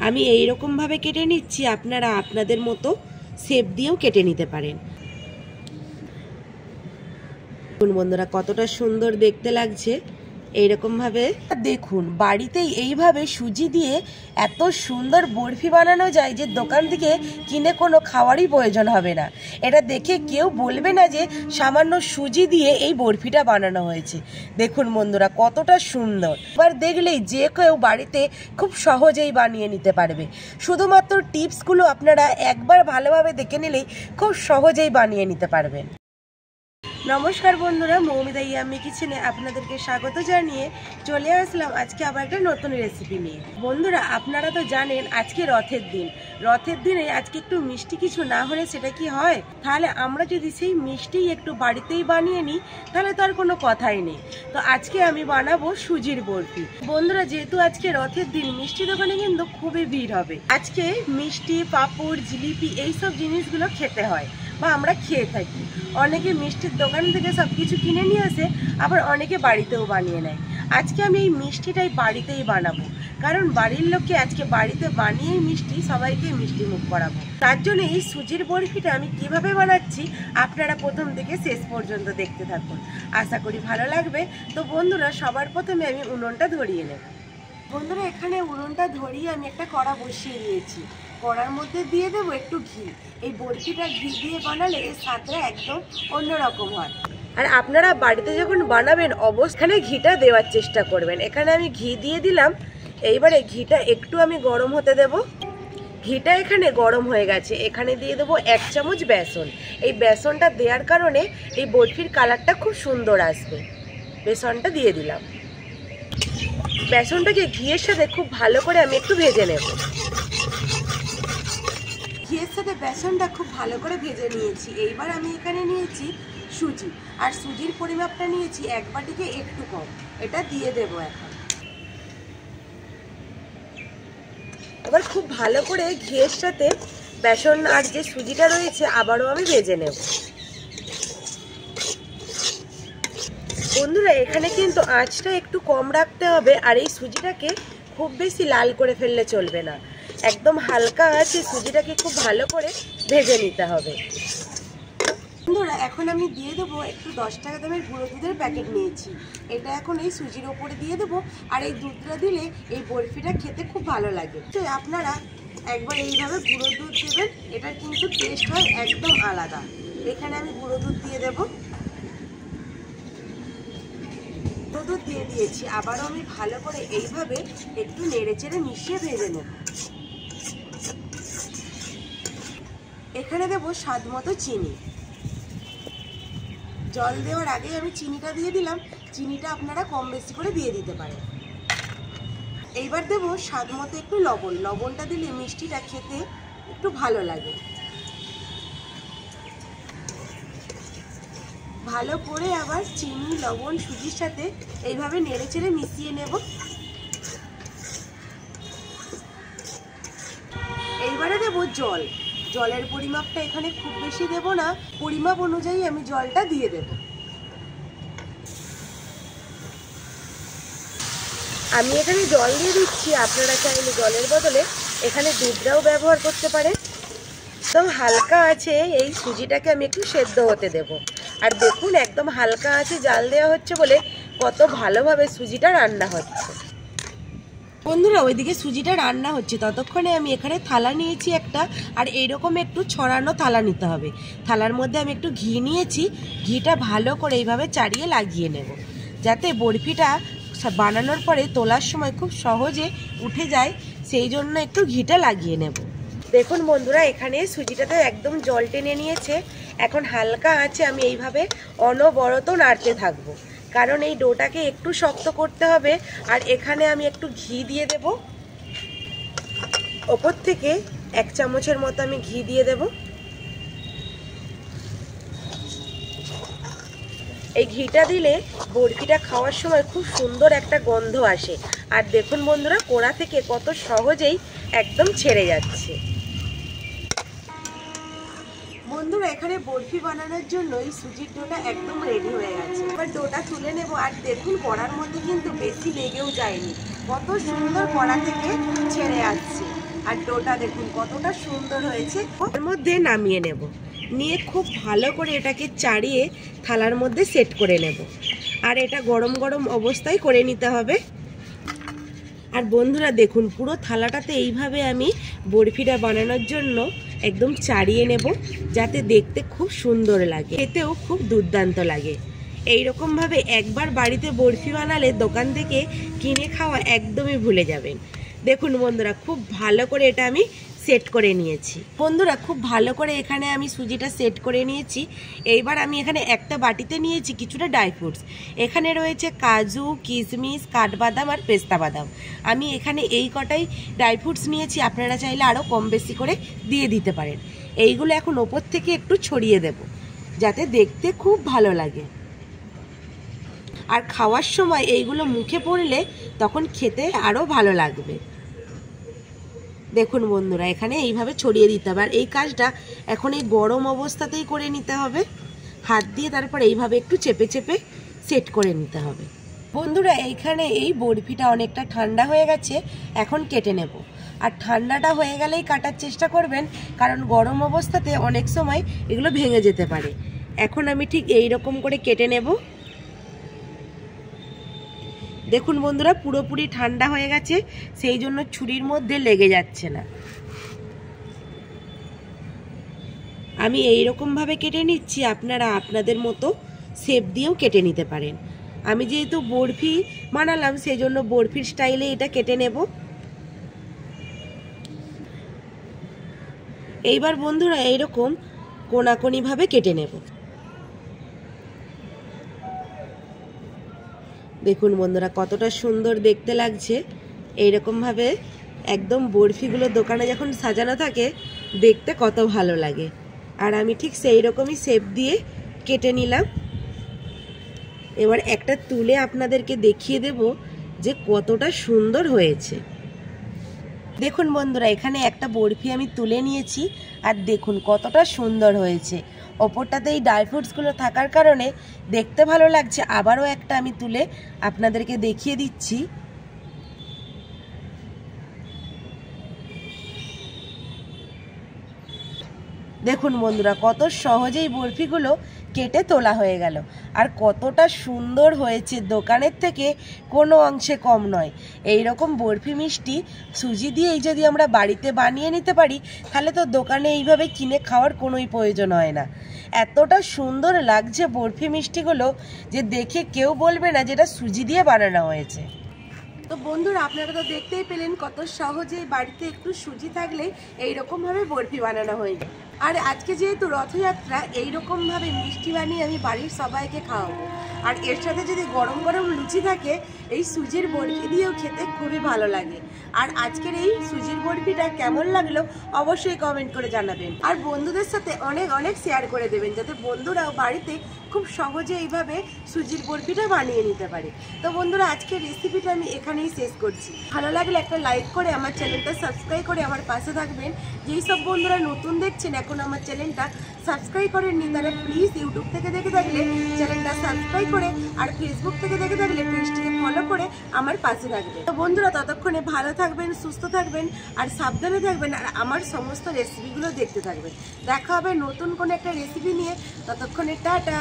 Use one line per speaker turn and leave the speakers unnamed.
আমি এই রকম ভাবে কেটে নিচ্ছি, আপনারা আপনাদের মতো শেপ দিয়েও কেটে নিতে পারেন। বন্ধুরা কতটা সুন্দর দেখতে লাগছে এইরকম ভাবে। দেখুন বাড়িতেই এইভাবে সুজি দিয়ে এত সুন্দর বরফি বানানো যায় যে দোকান থেকে কিনে কোনো খাওয়ারই প্রয়োজন হবে না। এটা দেখে কেউ বলবে না যে সামান্য সুজি দিয়ে এই বরফিটা বানানো হয়েছে। দেখুন বন্ধুরা কতটা সুন্দর, এবার দেখলেই যে কেউ বাড়িতে খুব সহজেই বানিয়ে নিতে পারবে। শুধুমাত্র টিপসগুলো আপনারা একবার ভালোভাবে দেখে নিলেই খুব সহজেই বানিয়ে নিতে পারবেন। নমস্কার বন্ধুরা, মৌমিতা ইয়াম্মি কিচেনে আপনাদেরকে স্বাগত জানিয়ে চলে আসলাম আজকে আবার একটা নতুন রেসিপি নিয়ে। বন্ধুরা আপনারা তো জানেন আজকে রথের দিন। রথের দিনে আজকে একটু মিষ্টি কিছু না হলে সেটা কি হয়? তাহলে আমরা যদি সেই মিষ্টি একটু বাড়িতেই বানিয়ে নিই তাহলে তো আর কোনো কথাই নেই। তো আজকে আমি বানাবো সুজির বরফি। বন্ধুরা যেহেতু আজকে রথের দিন, মিষ্টি দোকানে কিন্তু খুবই ভিড় হবে। আজকে মিষ্টি, পাঁপড়, জিলিপি এইসব জিনিসগুলো খেতে হয় বা আমরা খেয়ে থাকি। অনেকে মিষ্টির দোকান থেকে সব কিছু কিনে নিয়ে আসে, আবার অনেকে বাড়িতেও বানিয়ে নেয়। আজকে আমি এই মিষ্টিটাই বাড়িতেই বানাবো, কারণ বাড়ির লোককে আজকে বাড়িতে বানিয়েই মিষ্টি সবাইকে মিষ্টি মুখ করাবো। তার জন্য এই সুজির বরফিটা আমি কিভাবে বানাচ্ছি আপনারা প্রথম থেকে শেষ পর্যন্ত দেখতে থাকুন, আশা করি ভালো লাগবে। তো বন্ধুরা সবার প্রথমে আমি উনুনটা ধরিয়ে নেব। বন্ধুরা এখানে উনুনটা ধরিয়ে আমি একটা কড়া বসিয়ে দিয়েছি। কড়ার মধ্যে দিয়ে দেবো একটু ঘি। এই বরফিটা ঘি দিয়ে বানালে এর স্বাদটা একদম অন্যরকম হয়। আর আপনারা বাড়িতে যখন বানাবেন অবশ্যই ঘিটা দেওয়ার চেষ্টা করবেন। এখানে আমি ঘি দিয়ে দিলাম। এইবারে ঘিটা একটু আমি গরম হতে দেব। ঘিটা এখানে গরম হয়ে গেছে। এখানে দিয়ে দেবো 1 চামচ বেসন। এই বেসনটা দেওয়ার কারণে এই বরফির কালারটা খুব সুন্দর আসবে। বেসনটা দিয়ে দিলাম। বেসনটাকে ঘিয়ের সাথে খুব ভালো করে আমি একটু ভেজে নেব। ঘিয়ের সাথে বেসনটা খুব ভালো করে ভেজে নিয়েছি। এইবার আমি এখানে নিয়েছি সুজি, আর সুজির পরিমাপটা নিয়েছি 1 বাটিকে একটু কম। এটা দিয়ে দেবো এখন। এবার খুব ভালো করে ঘিয়ের সাথে বেসন আর যে সুজিটা রয়েছে আবারও আমি ভেজে নেব। বন্ধুরা এখানে কিন্তু আঁচটা একটু কম রাখতে হবে, আর এই সুজিটাকে খুব বেশি লাল করে ফেললে চলবে না। একদম হালকা আঁচে সুজিটাকে খুব ভালো করে ভেজে নিতে হবে। বন্ধুরা এখন আমি দিয়ে দেবো একটু 10 টাকা দামের গুঁড়ো দুধের প্যাকেট নিয়েছি। এটা এখন এই সুজির ওপরে দিয়ে দেবো। আর এই দুধটা দিলে এই বরফিটা খেতে খুব ভালো লাগে। তো আপনারা একবার এইভাবে গুঁড়ো দুধ দেবেন, এটার কিন্তু টেস্ট হয় একদম আলাদা। এখানে আমি গুঁড়ো দুধ দিয়ে দেবো। দুধ দিয়ে দিয়েছি। আবারও আমি ভালো করে এইভাবে একটু নেড়ে চেড়ে মিশিয়ে ভেজে নেব। এখানে দেব স্বাদ মতো চিনি। জল দেওয়ার আগে আমি চিনিটা দিয়ে দিলাম। চিনিটা আপনারা কম বেশি করে দিয়ে দিতে পারেন। এইবার দেব স্বাদ মতো একটু লবণ। লবণটা দিলে মিষ্টিটা খেতে একটু ভালো লাগে। ভালো করে আবার চিনি, লবণ, সুজির সাথে এইভাবে নেড়ে চেড়ে মিশিয়ে নেব। এইবারে দেব জল। জলের পরিমাপটা এখানে খুব বেশি দেব না, পরিমাপ অনুযায়ী আমি জলটা দিয়ে দেব। আমি এখানে জল দিয়ে দিচ্ছি। আপনারা চাইলে জলের বদলে এখানে দুধটাও ব্যবহার করতে পারেন। একদম হালকা আছে এই সুজিটাকে আমি একটু সেদ্ধ হতে দেব। আর দেখুন একদম হালকা আছে জাল দেওয়া হচ্ছে বলে কত ভালোভাবে সুজিটা রান্না হচ্ছে। বন্ধুরা ওইদিকে সুজিটা রান্না হচ্ছে, ততক্ষণে আমি এখানে থালা নিয়েছি একটা, আর এইরকম একটু ছড়ানো থালা নিতে হবে। থালার মধ্যে আমি একটু ঘি নিয়েছি। ঘিটা ভালো করে এইভাবে চাড়িয়ে লাগিয়ে নেব, যাতে বরফিটা বানানোর পরে তোলার সময় খুব সহজে উঠে যায়, সেই জন্য একটু ঘিটা লাগিয়ে নেব। দেখুন বন্ধুরা এখানে সুজিটাতে একদম জল টেনে নিয়েছে। এখন হালকা আঁচে আমি এইভাবে অনবরত নাড়তে থাকবো, কারণ এই ডোটাকে একটু শক্ত করতে হবে। আর এখানে আমি একটু ঘি দিয়ে দেব। ওপর থেকে 1 চামচের মতো আমি ঘি দিয়ে দেব। এই ঘিটা দিলে বরফিটা খাওয়ার সময় খুব সুন্দর একটা গন্ধ আসে। আর দেখুন বন্ধুরা কোড়া থেকে কত সহজেই একদম ছেড়ে যাচ্ছে। বন্ধুরা এখানে বরফি বানানোর জন্য এই সুজির ডোটা একদম রেডি হয়ে গেছে। এবার ডোটা তুলে নেব। আর দেখুন কড়ার মধ্যে কিন্তু বেশি লেগেও যায়নি, কত সুন্দর কড়া থেকে ছেড়ে আসছে। আর ডোটা দেখুন কতটা সুন্দর হয়েছে। এর মধ্যে নামিয়ে নেব, নিয়ে খুব ভালো করে এটাকে চাড়িয়ে থালার মধ্যে সেট করে নেব। আর এটা গরম গরম অবস্থায় করে নিতে হবে। আর বন্ধুরা দেখুন পুরো থালাটাতে এইভাবে আমি বরফিটা বানানোর জন্য একদম চাড়িয়ে নেব, যাতে দেখতে খুব সুন্দর লাগে, খেতেও খুব দুর্দান্ত লাগে। এইরকমভাবে একবার বাড়িতে বরফি বানালে দোকান থেকে কিনে খাওয়া একদমই ভুলে যাবেন। দেখুন বন্ধুরা খুব ভালো করে এটা আমি সেট করে নিয়েছি। বন্ধুরা খুব ভালো করে এখানে আমি সুজিটা সেট করে নিয়েছি। এইবার আমি এখানে একটা বাটিতে নিয়েছি কিছুটা ড্রাই ফ্রুটস। এখানে রয়েছে কাজু, কিশমিশ, কাঠবাদাম আর পেস্তা বাদাম। আমি এখানে এই কটাই ড্রাই ফ্রুটস নিয়েছি, আপনারা চাইলে আরও কম বেশি করে দিয়ে দিতে পারেন। এইগুলো এখন ওপর থেকে একটু ছড়িয়ে দেব, যাতে দেখতে খুব ভালো লাগে। আর খাওয়ার সময় এইগুলো মুখে পড়লে তখন খেতে আরও ভালো লাগবে। দেখুন বন্ধুরা এখানে এইভাবে ছড়িয়ে দিতে হবে। আর এই কাজটা এখন এই গরম অবস্থাতেই করে নিতে হবে। হাত দিয়ে তারপর এইভাবে একটু চেপে চেপে সেট করে নিতে হবে। বন্ধুরা এইখানে এই বরফিটা অনেকটা ঠান্ডা হয়ে গেছে, এখন কেটে নেব। আর ঠান্ডাটা হয়ে গেলেই কাটার চেষ্টা করবেন, কারণ গরম অবস্থাতে অনেক সময় এগুলো ভেঙে যেতে পারে। এখন আমি ঠিক এই রকম করে কেটে নেব। দেখুন বন্ধুরা পুরোপুরি ঠান্ডা হয়ে গেছে, সেই জন্য ছুরির মধ্যে লেগে যাচ্ছে না। আমি এইরকমভাবে কেটে নিচ্ছি, আপনারা আপনাদের মতো শেপ দিয়েও কেটে নিতে পারেন। আমি যেহেতু বরফি বানালাম সেই জন্য বরফির স্টাইলে এটা কেটে নেব। এইবার বন্ধুরা এইরকম কোনাকুনিভাবে কেটে নেব। দেখুন বন্ধুরা কতটা সুন্দর দেখতে লাগছে। এইরকমভাবে একদম বরফিগুলো দোকানে যখন সাজানো থাকে দেখতে কত ভালো লাগে। আর আমি ঠিক সেই রকমই শেপ দিয়ে কেটে নিলাম। এবার একটা তুলে আপনাদেরকে দেখিয়ে দেব যে কতটা সুন্দর হয়েছে। দেখুন বন্ধুরা এখানে একটা বরফি আমি তুলে নিয়েছি, আর দেখুন কতটা সুন্দর হয়েছে। ওপরটাতে এই ড্রাই ফ্রুটসগুলো থাকার কারণে দেখতে ভালো লাগছে। আবারও একটা আমি তুলে আপনাদেরকে দেখিয়ে দিচ্ছি। দেখুন বন্ধুরা কত সহজেই বরফিগুলো কেটে তোলা হয়ে গেল। আর কতটা সুন্দর হয়েছে, দোকানের থেকে কোনো অংশে কম নয়। এই রকম বরফি মিষ্টি সুজি দিয়েই যদি আমরা বাড়িতে বানিয়ে নিতে পারি, তাহলে তো দোকানে এইভাবে কিনে খাওয়ার কোনোই প্রয়োজন হয় না। এতটা সুন্দর লাগছে বরফি মিষ্টিগুলো যে দেখে কেউ বলবে না যেটা সুজি দিয়ে বানানো হয়েছে। তো বন্ধুরা আপনারা তো দেখতেই পেলেন কত সহজেই বাড়িতে একটু সুজি থাকলে এইরকমভাবে বরফি বানানো হয়ে যায়। আর আজকে যেহেতু রথযাত্রা, এইরকমভাবে মিষ্টি বানিয়ে আমি বাড়ির সবাইকে খাওয়াবো। আর এর সাথে যদি গরম গরম লুচি থাকে, এই সুজির বরফি দিয়েও খেতে খুবই ভালো লাগে। আর আজকের এই সুজির বরফিটা কেমন লাগলো অবশ্যই কমেন্ট করে জানাবেন। আর বন্ধুদের সাথে অনেক অনেক শেয়ার করে দেবেন, যাতে বন্ধুরাও বাড়িতে খুব সহজে এইভাবে সুজির বরফিটা বানিয়ে নিতে পারে। তো বন্ধুরা আজকের রেসিপিটা আমি এখানেই শেষ করছি। ভালো লাগলে একটা লাইক করে আমার চ্যানেলটা সাবস্ক্রাইব করে আমার পাশে থাকবেন। যেই সব বন্ধুরা নতুন দেখছেন এখন আমার চ্যানেলটা সাবস্ক্রাইব করেননি, তারা প্লিজ ইউটিউব থেকে দেখে থাকলে চ্যানেলটা সাবস্ক্রাইব করে, আর ফেসবুক থেকে দেখে থাকলে পেজটিকে ফলো করে আমার পাশে থাকবেন। তো বন্ধুরা ততক্ষণে ভালো থাকবেন, সুস্থ থাকবেন আর সাবধানে থাকবেন, আর আমার সমস্ত রেসিপিগুলো দেখতে থাকবেন। দেখা হবে নতুন কোনো একটা রেসিপি নিয়ে। ততক্ষণে টাটা।